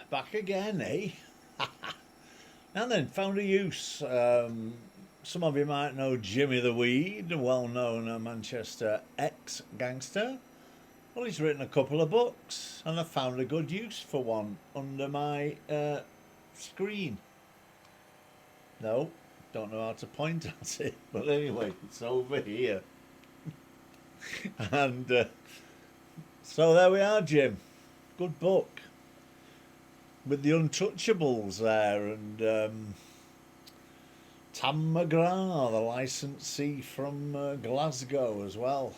Back again, eh? Now then, found a use. Some of you might know Jimmy the Weed, a well-known Manchester ex-gangster. Well, he's written a couple of books, and I found a good use for one under my screen. No, don't know how to point at it, but anyway, it's over here. And so there we are, Jim. Good book with the Untouchables there, and Tam McGrath, the licensee from Glasgow as well,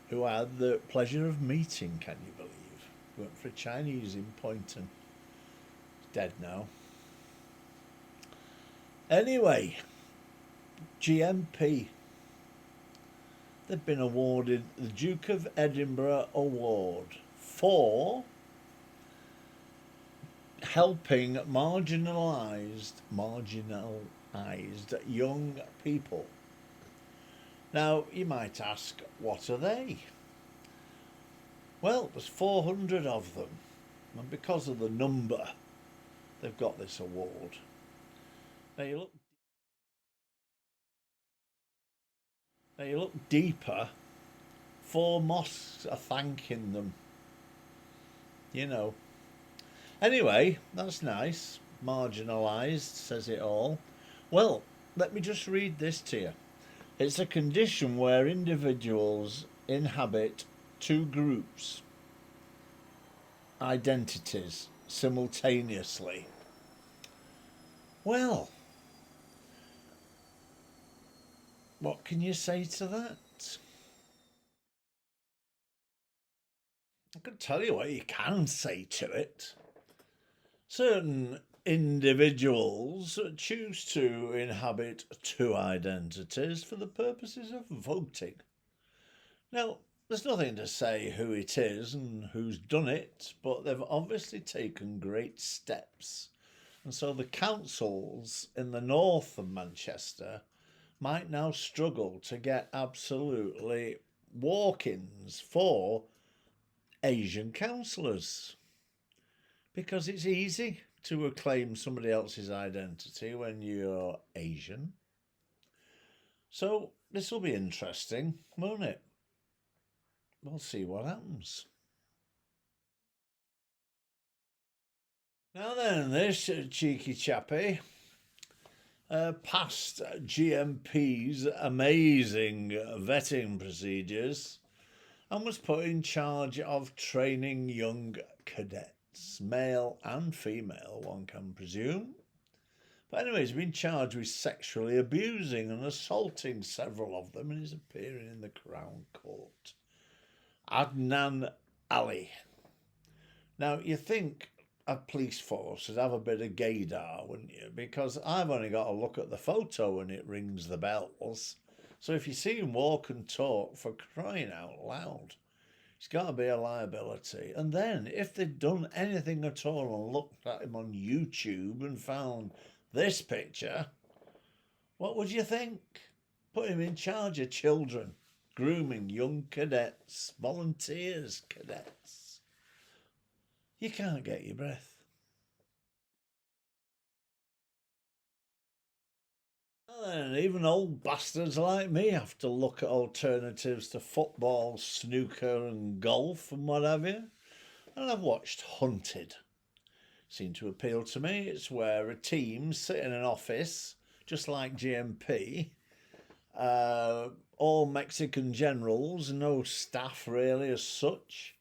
who I had the pleasure of meeting, can you believe? Worked for a Chinese in Poynton. He's dead now. Anyway, GMP. They've been awarded the Duke of Edinburgh Award for helping marginalised young people. Now, you might ask, what are they? Well, there's 400 of them, and because of the number, they've got this award. Now you look deeper, 4 mosques are thanking them. You know. Anyway, that's nice. Marginalised says it all. Well, let me just read this to you. It's a condition where individuals inhabit 2 groups, identities, simultaneously. Well, what can you say to that? I can tell you what you can say to it. Certain individuals choose to inhabit 2 identities for the purposes of voting. Now, there's nothing to say who it is and who's done it, but they've obviously taken great steps. And so the councils in the north of Manchester might now struggle to get absolutely walk-ins for Asian councillors, because it's easy to acclaim somebody else's identity when you're Asian. So this will be interesting, won't it? We'll see what happens. Now then, this cheeky chappie passed GMP's amazing vetting procedures and was put in charge of training young cadets, male and female, one can presume. But anyway, he's been charged with sexually abusing and assaulting several of them and is appearing in the Crown Court. Adnan Ali. Now, you think a police force would have a bit of gaydar, wouldn't you? Because I've only got to look at the photo and it rings the bells. So if you see him walk and talk, for crying out loud, it's got to be a liability. And then, if they'd done anything at all and looked at him on YouTube and found this picture, what would you think? Put him in charge of children, grooming young cadets, volunteers cadets. You can't get your breath. And even old bastards like me have to look at alternatives to football, snooker and golf and what have you. And I've watched Hunted. Seemed to appeal to me. It's where a team sit in an office, just like GMP, all Mexican generals, no staff really as such,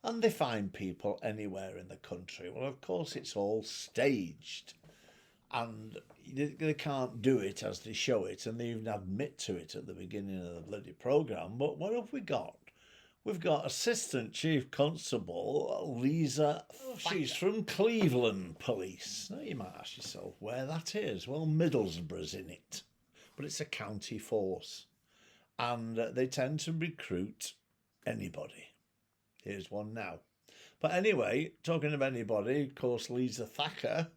and they find people anywhere in the country. Well, of course, it's all staged, and they can't do it as they show it, and they even admit to it at the beginning of the bloody programme. But what have we got? We've got Assistant Chief Constable Lisa. She's from Cleveland Police. Now you might ask yourself where that is. Well, Middlesbrough's in it, but it's a county force, and they tend to recruit anybody. Here's one now. But anyway, talking of anybody, of course, Lisa Thacker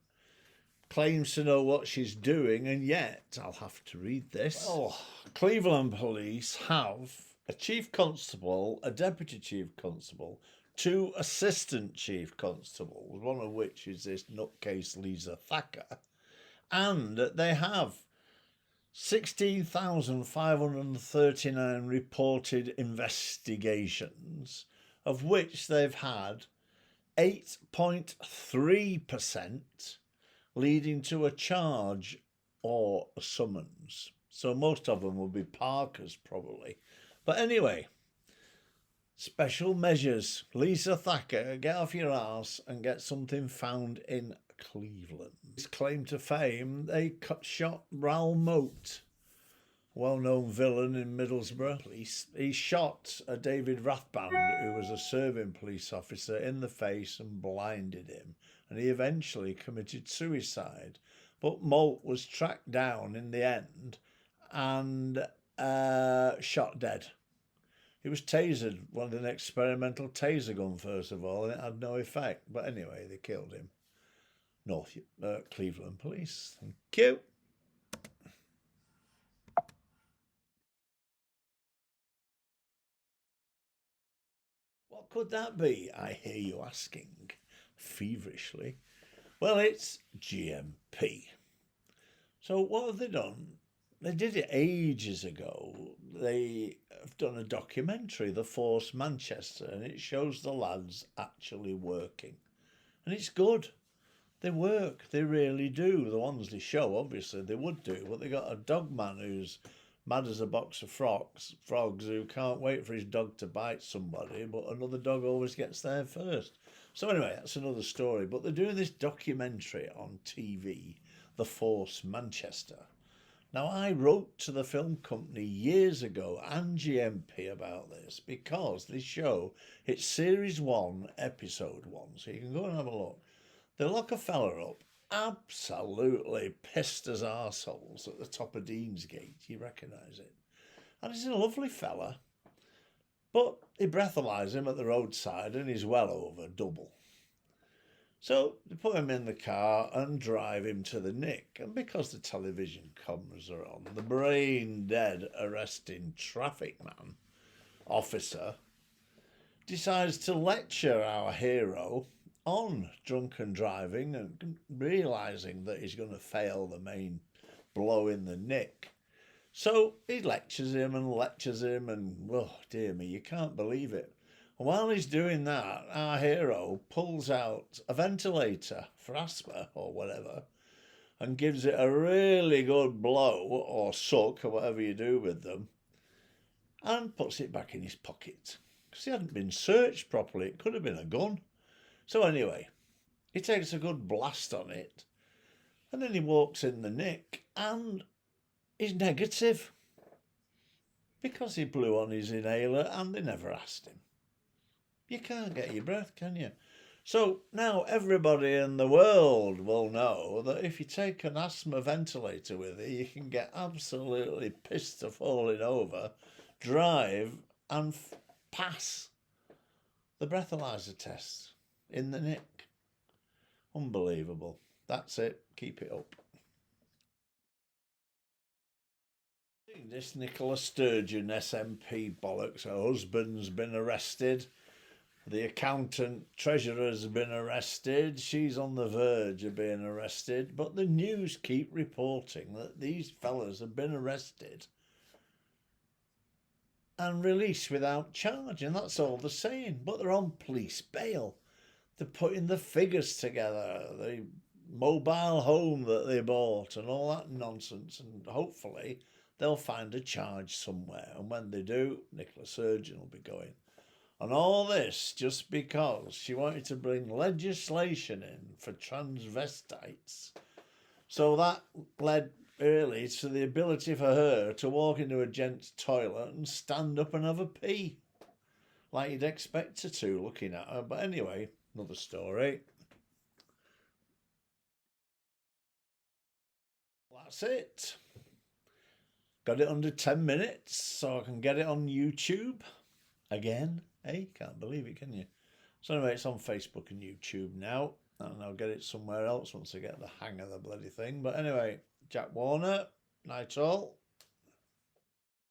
claims to know what she's doing, and yet, I'll have to read this. Well, Cleveland Police have a chief constable, a deputy chief constable, 2 assistant chief constables, one of which is this nutcase Lisa Thacker, and they have 16,539 reported investigations, of which they've had 8.3% leading to a charge or a summons. So most of them will be Parkers probably. But anyway, special measures. Lisa Thacker, get off your arse and get something found in Cleveland. His claim to fame, they shot Raoul Moat, well-known villain in Middlesbrough. He shot a David Rathband, who was a serving police officer, in the face and blinded him, and he eventually committed suicide. But Moat was tracked down in the end and shot dead. He was tasered, wanted an experimental taser gun first of all, and it had no effect. But anyway, they killed him. Cleveland police. Thank you. What could that be, I hear you asking feverishly? Well, it's GMP. So what have they done? They did it ages ago. They have done a documentary, The Force Manchester, and it shows the lads actually working. And it's good. They work, they really do. The ones they show, obviously, they would do. But they got a dog man who's mad as a box of frogs who can't wait for his dog to bite somebody, but another dog always gets there first. So anyway, that's another story. But they're doing this documentary on TV, The Force Manchester. Now, I wrote to the film company years ago and GMP about this because they show it's Series 1, Episode 1, so you can go and have a look. They lock a fella up, absolutely pissed as arseholes at the top of Deansgate. You recognise it. And he's a lovely fella, but they breathalyse him at the roadside and he's well over double. So they put him in the car and drive him to the nick. And because the television cameras are on, the brain-dead arresting traffic man, officer, decides to lecture our hero on drunken driving and realising that he's going to fail the main blow in the nick. So he lectures him, and oh dear me, you can't believe it. And while he's doing that, our hero pulls out a ventilator for asthma or whatever and gives it a really good blow or suck or whatever you do with them and puts it back in his pocket because he hadn't been searched properly. It could have been a gun. So anyway, he takes a good blast on it and then he walks in the nick and he's negative because he blew on his inhaler and they never asked him. You can't get your breath, can you? So now everybody in the world will know that if you take an asthma ventilator with you, you can get absolutely pissed to falling over, drive and pass the breathalyzer test in the nick. Unbelievable. That's it. Keep it up. This Nicola Sturgeon SMP bollocks. Her husband's been arrested. The accountant treasurer's been arrested. She's on the verge of being arrested. But the news keep reporting that these fellas have been arrested and released without charge. And that's all they're saying. But they're on police bail. They're putting the figures together, the mobile home that they bought and all that nonsense. And hopefully they'll find a charge somewhere. And when they do, Nicola Sturgeon will be going. And all this just because she wanted to bring legislation in for transvestites. So that led early to the ability for her to walk into a gent's toilet and stand up and have a pee. Like you'd expect her to, looking at her. But anyway, another story. That's it. Got it under 10 minutes so I can get it on YouTube again. Hey, can't believe it, can you? So anyway, it's on Facebook and YouTube now. And I'll get it somewhere else once I get the hang of the bloody thing. But anyway, Jack Warner, night all.